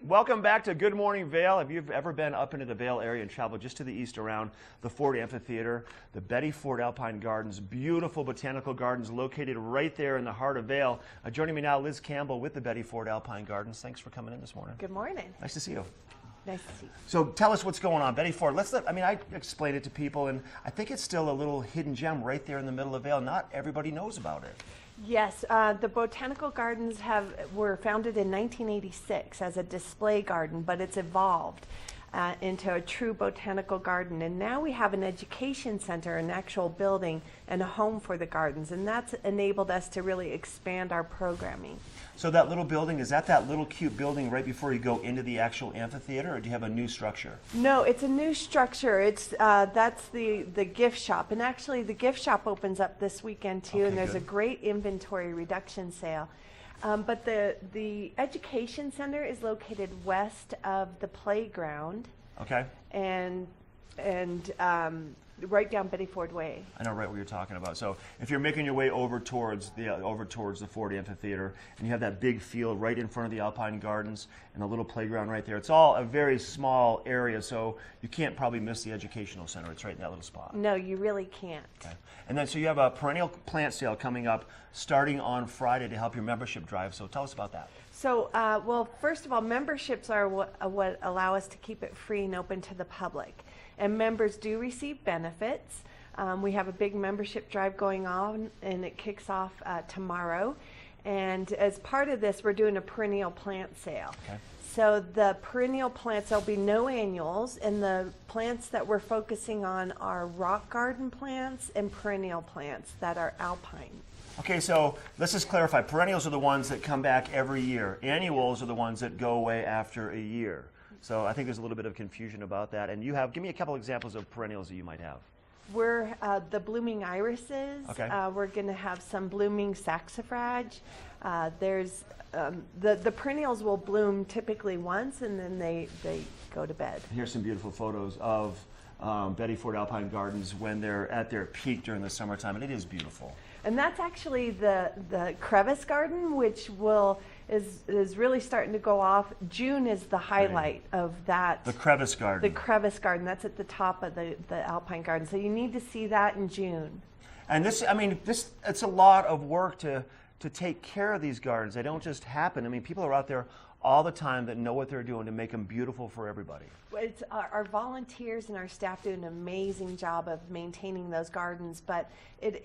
Welcome back to Good Morning Vail. If you've ever been up into the Vail area and traveled just to the east around the Ford Amphitheater, the Betty Ford Alpine Gardens, beautiful botanical gardens located right there in the heart of Vail. Joining me now, Liz Campbell with the Betty Ford Alpine Gardens. Thanks for coming in this morning. Good morning. Nice to see you. Nice to see you. So tell us what's going on. Betty Ford, I explained it to people, and I think it's still a little hidden gem right there in the middle of Vail. Not everybody knows about it. Yes, the Botanical Gardens were founded in 1986 as a display garden, but it's evolved into a true botanical garden. And now we have an education center, an actual building, and a home for the gardens. And that's enabled us to really expand our programming. So that little building, is that little cute building right before you go into the actual amphitheater, or do you have a new structure? No, it's a new structure. That's the gift shop. And actually the gift shop opens up this weekend too, and there's a great inventory reduction sale. But the education center is located west of the playground. Okay. And right down Betty Ford Way. I know right what you're talking about. So if you're making your way over towards the Ford Amphitheater, and you have that big field right in front of the Alpine Gardens and a little playground right there, it's all a very small area, so you can't probably miss the educational center. It's right in that little spot. No, you really can't. Okay. And then so you have a perennial plant sale coming up starting on Friday to help your membership drive. So tell us about that. So, well, first of all, memberships are what allow us to keep it free and open to the public. And members do receive benefits. We have a big membership drive going on, and it kicks off tomorrow. And as part of this, we're doing a perennial plant sale. Okay. So the perennial plants, there'll be no annuals, and the plants that we're focusing on are rock garden plants and perennial plants that are alpine. Okay, so let's just clarify. Perennials are the ones that come back every year. Annuals are the ones that go away after a year. So I think there's a little bit of confusion about that. And give me a couple examples of perennials that you might have. We're the blooming irises. Okay. We're going to have some blooming saxifrage. There's the perennials will bloom typically once, and then they go to bed. Here's some beautiful photos of Betty Ford Alpine Gardens when they're at their peak during the summertime, and it is beautiful. And that's actually the crevice garden, which is really starting to go off. June is the highlight of that. The crevice garden. The crevice garden. That's at the top of the Alpine Garden. So you need to see that in June. And it's a lot of work to take care of these gardens. They don't just happen. I mean, people are out there all the time that know what they're doing to make them beautiful for everybody. It's our volunteers and our staff do an amazing job of maintaining those gardens, but it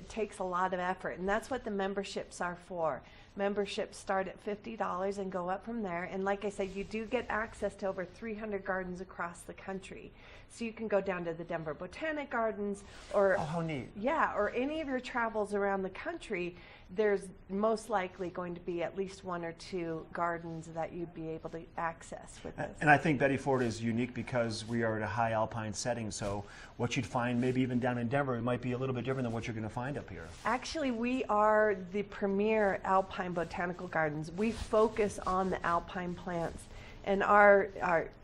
takes a lot of effort, and that's what the memberships are for. Memberships start at $50 and go up from there, and like I said, you do get access to over 300 gardens across the country. So you can go down to the Denver Botanic Gardens, or how neat. Yeah, or any of your travels around the country. There's most likely going to be at least one or two gardens that you'd be able to access with this. And I think Betty Ford is unique because we are at a high alpine setting, so what you'd find maybe even down in Denver, it might be a little bit different than what you're going to find up here. Actually, we are the premier alpine botanical gardens. We focus on the alpine plants, and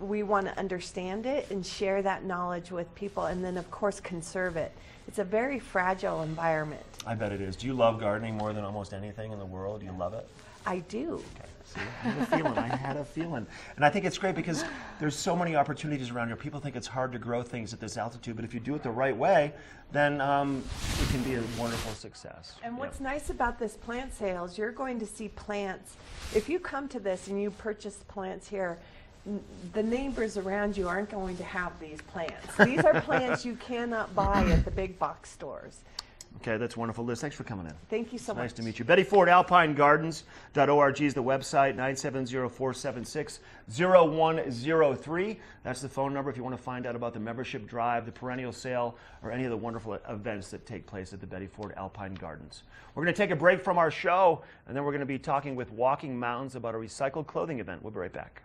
we want to understand it and share that knowledge with people, and then of course conserve it. It's a very fragile environment. I bet it is. Do you love gardening more than almost anything in the world? Do you love it? I do. Okay. See, I had a feeling. I had a feeling. And I think it's great because there's so many opportunities around here. People think it's hard to grow things at this altitude, but if you do it the right way, then it can be a wonderful success. And what's nice about this plant sales, you're going to see plants. If you come to this and you purchase plants here, the neighbors around you aren't going to have these plants. These are plants you cannot buy at the big box stores. Okay, that's wonderful. Liz, thanks for coming in. Thank you so much. Nice to meet you. Betty Ford Alpine Gardens.org is the website, 970-476-0103. That's the phone number if you want to find out about the membership drive, the perennial sale, or any of the wonderful events that take place at the Betty Ford Alpine Gardens. We're going to take a break from our show, and then we're going to be talking with Walking Mountains about a recycled clothing event. We'll be right back.